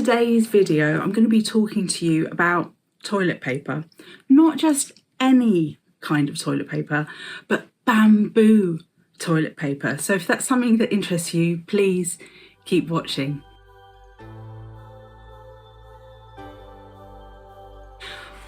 today's video, I'm going to be talking to you about toilet paper. Not just any kind of toilet paper, but bamboo toilet paper. So if that's something that interests you, please keep watching.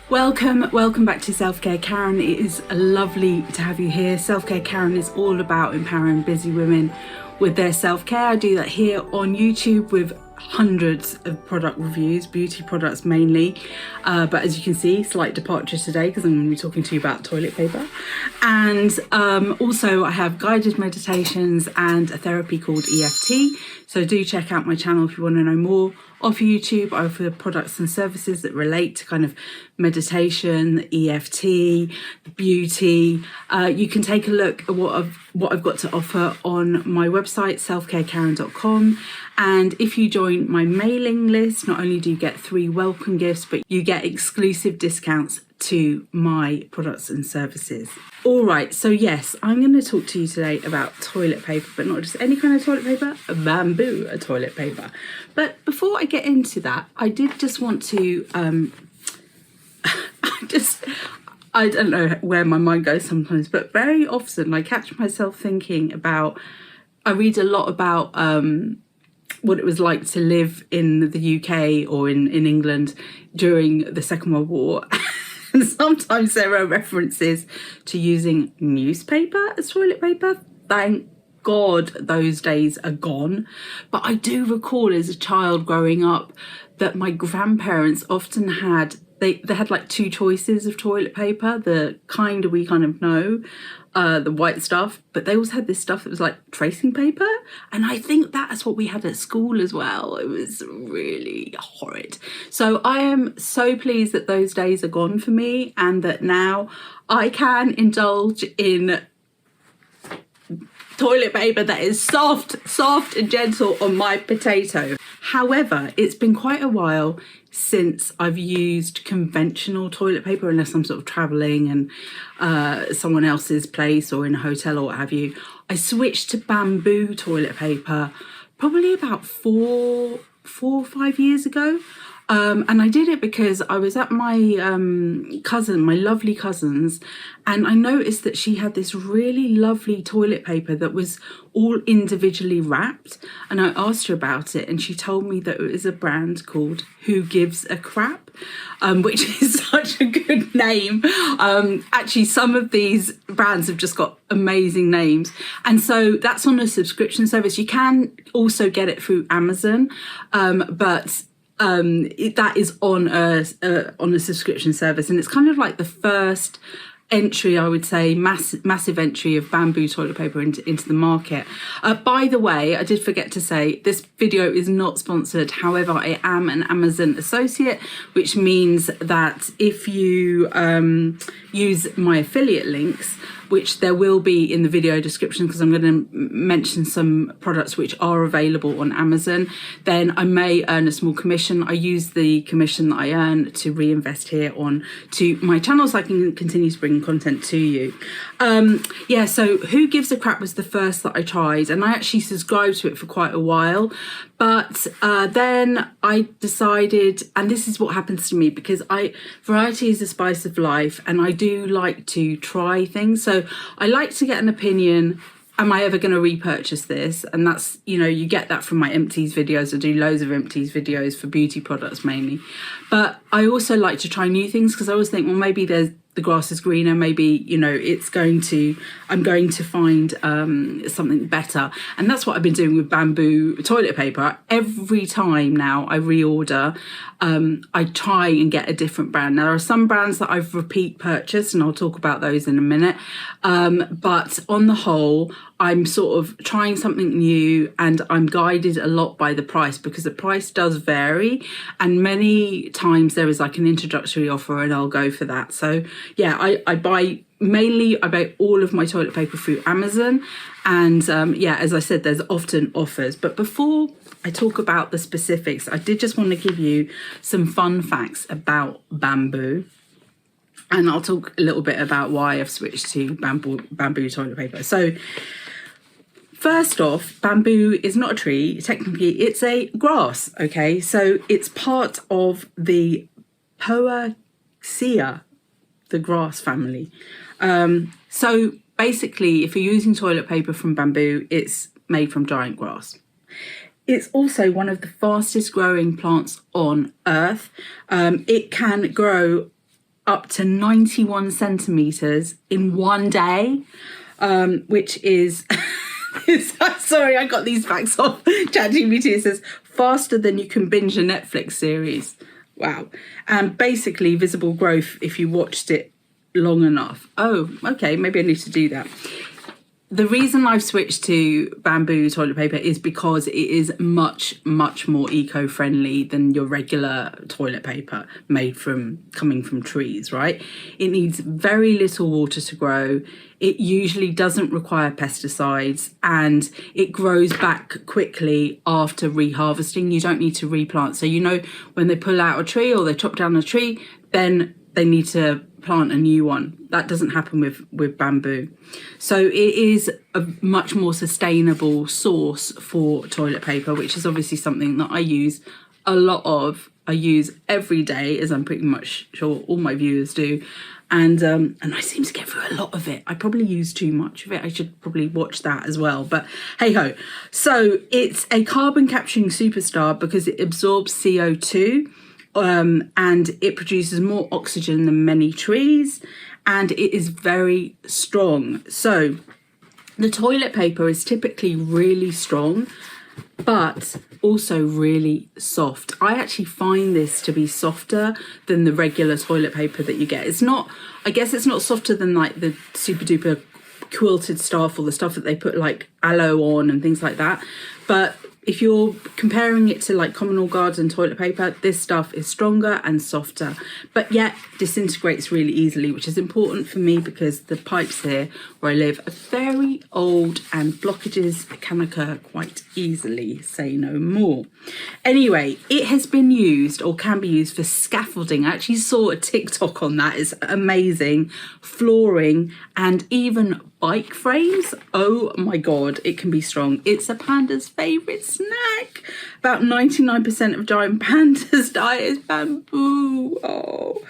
Welcome back to Self-Care Karen. It is lovely to have you here. Self-Care Karen is all about empowering busy women with their self-care. I do that here on YouTube with hundreds of product reviews, beauty products mainly, but as you can see, slight departure today because I'm going to be talking to you about toilet paper. And also I have guided meditations and a therapy called EFT, so do check out my channel if you want to know more of YouTube. I offer products and services that relate to kind of meditation, EFT, beauty. You can take a look at what I've got to offer on my website, selfcarekaren.com. And if you join my mailing list, not only do you get 3 welcome gifts, but you get exclusive discounts to my products and services. All right, so yes, I'm going to talk to you today about toilet paper, but not just any kind of toilet paper, bamboo toilet paper. But before I get into that, I did just want to, I don't know where my mind goes sometimes, but very often I catch myself thinking about, I read a lot about what it was like to live in the UK or in England during the Second World War. And sometimes there are references to using newspaper as toilet paper. Thank God those days are gone. But I do recall as a child growing up that my grandparents often had, they had like 2 choices of toilet paper, the kind we kind of know, the white stuff, but they also had this stuff that was like tracing paper, and I think that's what we had at school as well. It was really horrid. So I am so pleased that those days are gone for me and that now I can indulge in toilet paper that is soft and gentle on my potato. However, it's been quite a while since I've used conventional toilet paper, unless I'm sort of traveling and someone else's place or in a hotel or what have you. I switched to bamboo toilet paper probably about 4 or 5 years ago. And I did it because I was at my my lovely cousin's, and I noticed that she had this really lovely toilet paper that was all individually wrapped. And I asked her about it, and she told me that it was a brand called Who Gives a Crap, which is such a good name. Actually, some of these brands have just got amazing names. And so that's on a subscription service. You can also get it through Amazon, but that is on a subscription service, and it's kind of like the first entry, I would say, massive entry of bamboo toilet paper into the market. By the way, I did forget to say, this video is not sponsored. However, I am an Amazon associate, which means that if you use my affiliate links, which there will be in the video description because I'm going to mention some products which are available on Amazon, then I may earn a small commission. I use the commission that I earn to reinvest here on to my channel so I can continue to bring content to you. Yeah, so Who Gives a Crap was the first that I tried, and I actually subscribed to it for quite a while. But then I decided, and this is what happens to me because variety is the spice of life, and I do like to try things. So I like to get an opinion. Am I ever going to repurchase this? And that's, you know, you get that from my empties videos. I do loads of empties videos for beauty products mainly. But I also like to try new things because I always think, well, maybe the grass is greener, maybe, you know, I'm going to find something better. And that's what I've been doing with bamboo toilet paper. Every time now I reorder, I try and get a different brand. Now, there are some brands that I've repeat purchased, and I'll talk about those in a minute. But on the whole, I'm sort of trying something new, and I'm guided a lot by the price because the price does vary, and many times there is like an introductory offer and I'll go for that. So yeah, I buy all of my toilet paper through Amazon, and yeah, as I said, there's often offers. But before I talk about the specifics, I did just want to give you some fun facts about bamboo. And I'll talk a little bit about why I've switched to bamboo toilet paper. So First off, bamboo is not a tree. Technically, it's a grass, okay? So it's part of the Poaceae, the grass family. So basically, if you're using toilet paper from bamboo, it's made from giant grass. It's also one of the fastest growing plants on Earth. It can grow up to 91 centimetres in one day, which is... Sorry, I got these facts off ChatGPT. It says faster than you can binge a Netflix series. Wow. And basically visible growth if you watched it long enough. Oh, okay, maybe I need to do that. The reason I've switched to bamboo toilet paper is because it is much, much more eco-friendly than your regular toilet paper coming from trees, right? It needs very little water to grow. It usually doesn't require pesticides, and it grows back quickly after reharvesting. You don't need to replant. So, you know, when they pull out a tree or they chop down a tree, then they need to plant a new one. That doesn't happen with bamboo. So it is a much more sustainable source for toilet paper, which is obviously something that I use a lot of. I use every day, as I'm pretty much sure all my viewers do. And I seem to get through a lot of it. I probably use too much of it. I should probably watch that as well. But hey ho. So it's a carbon capturing superstar because it absorbs CO2. And it produces more oxygen than many trees, and it is very strong. So the toilet paper is typically really strong, but also really soft. I actually find this to be softer than the regular toilet paper that you get. It's not, I guess it's not softer than like the super duper quilted stuff or the stuff that they put like aloe on and things like that. But if you're comparing it to like common or garden toilet paper, this stuff is stronger and softer, but yet disintegrates really easily, which is important for me because the pipes here where I live are very old and blockages can occur quite easily, say no more. Anyway, it has been used or can be used for scaffolding. I actually saw a TikTok on that. It's amazing. Flooring and even bike frames. Oh my God, it can be strong. It's a panda's favourite snack. About 99% of giant pandas' diet is bamboo. Oh.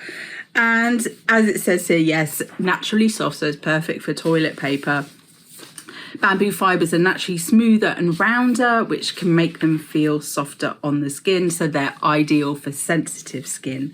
And as it says here, yes, naturally soft, so it's perfect for toilet paper. Bamboo fibres are naturally smoother and rounder, which can make them feel softer on the skin, so they're ideal for sensitive skin.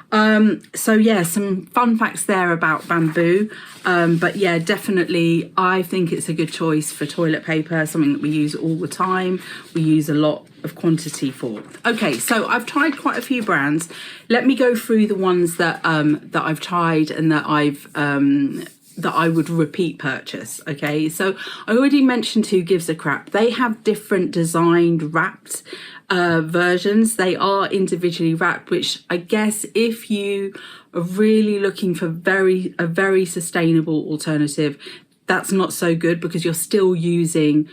So yeah, some fun facts there about bamboo. But yeah, definitely, I think it's a good choice for toilet paper, something that we use all the time. We use a lot of quantity for. Okay, so I've tried quite a few brands. Let me go through the ones that I've tried and that I would repeat purchase. Okay, so I already mentioned Who Gives a Crap. They have different designed wrapped versions. They are individually wrapped, which I guess if you are really looking for a very sustainable alternative, that's not so good because you're still using,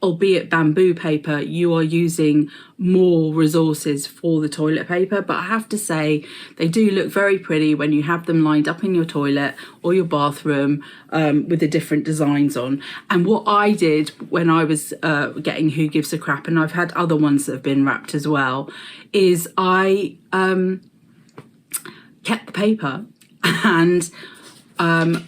albeit bamboo paper, you are using more resources for the toilet paper. But I have to say, they do look very pretty when you have them lined up in your toilet or your bathroom with the different designs on. And what I did when I was getting Who Gives a Crap, and I've had other ones that have been wrapped as well, is I kept the paper and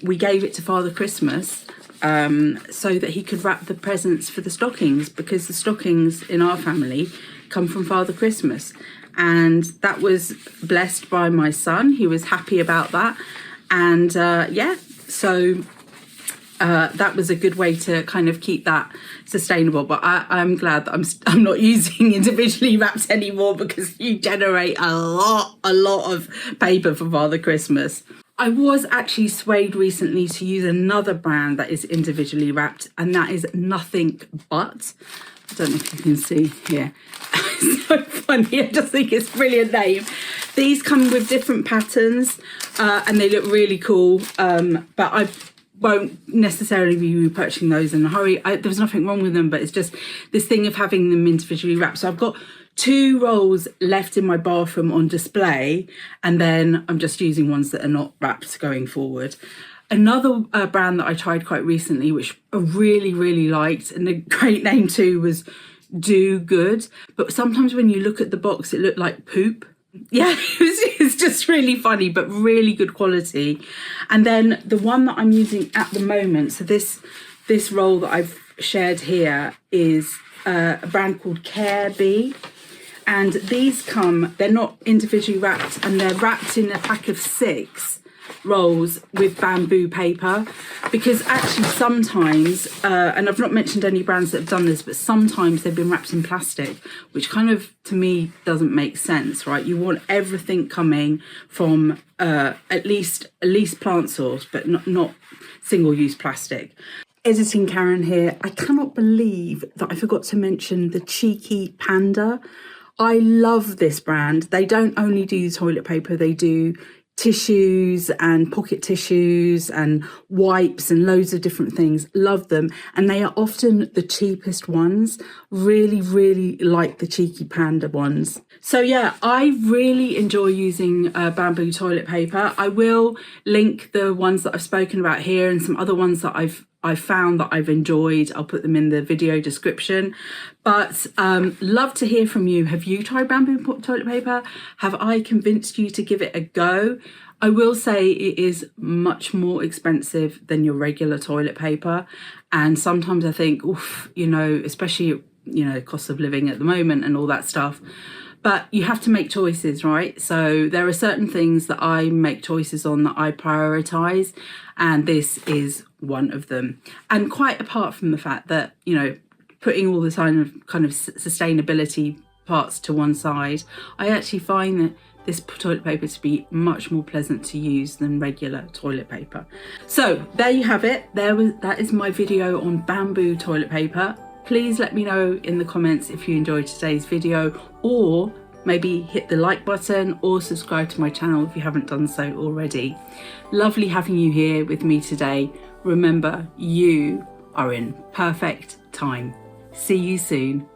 we gave it to Father Christmas so that he could wrap the presents for the stockings, because the stockings in our family come from Father Christmas. And that was blessed by my son. He was happy about that. And so that was a good way to kind of keep that sustainable. But I'm glad that I'm not using individually wrapped anymore, because you generate a lot of paper for Father Christmas. I was actually swayed recently to use another brand that is individually wrapped, and that is Nothing But. I don't know if you can see here. It's so funny. I just think it's a brilliant name. These come with different patterns and they look really cool. But I won't necessarily be repurchasing those in a hurry. There's nothing wrong with them, but it's just this thing of having them individually wrapped. So I've got 2 rolls left in my bathroom on display, and then I'm just using ones that are not wrapped going forward. Another brand that I tried quite recently, which I really, really liked, and the great name too, was Do Good. But sometimes when you look at the box, it looked like poop. Yeah, it's just really funny, but really good quality. And then the one that I'm using at the moment, so this roll that I've shared here is a brand called Care Bee. And these they're not individually wrapped, and they're wrapped in a pack of 6 rolls with bamboo paper, because actually sometimes, and I've not mentioned any brands that have done this, but sometimes they've been wrapped in plastic, which kind of, to me, doesn't make sense, right? You want everything coming from at least plant source, but not single-use plastic. Editing Karen here. I cannot believe that I forgot to mention the Cheeky Panda. I love this brand. They don't only do toilet paper, they do tissues and pocket tissues and wipes and loads of different things. Love them. And they are often the cheapest ones. Really, really like the Cheeky Panda ones. So yeah, I really enjoy using bamboo toilet paper. I will link the ones that I've spoken about here and some other ones that I've found that I've enjoyed. I'll put them in the video description. But love to hear from you. Have you tried bamboo toilet paper? Have I convinced you to give it a go? I will say it is much more expensive than your regular toilet paper. And sometimes I think, oof, you know, especially, you know, cost of living at the moment and all that stuff. But you have to make choices, right? So there are certain things that I make choices on that I prioritise, and this is one of them. And quite apart from the fact that, you know, putting all the kind of sustainability parts to one side, I actually find that this toilet paper to be much more pleasant to use than regular toilet paper. So there you have it. That is my video on bamboo toilet paper. Please let me know in the comments if you enjoyed today's video, or maybe hit the like button or subscribe to my channel if you haven't done so already. Lovely having you here with me today. Remember, you are in perfect time. See you soon.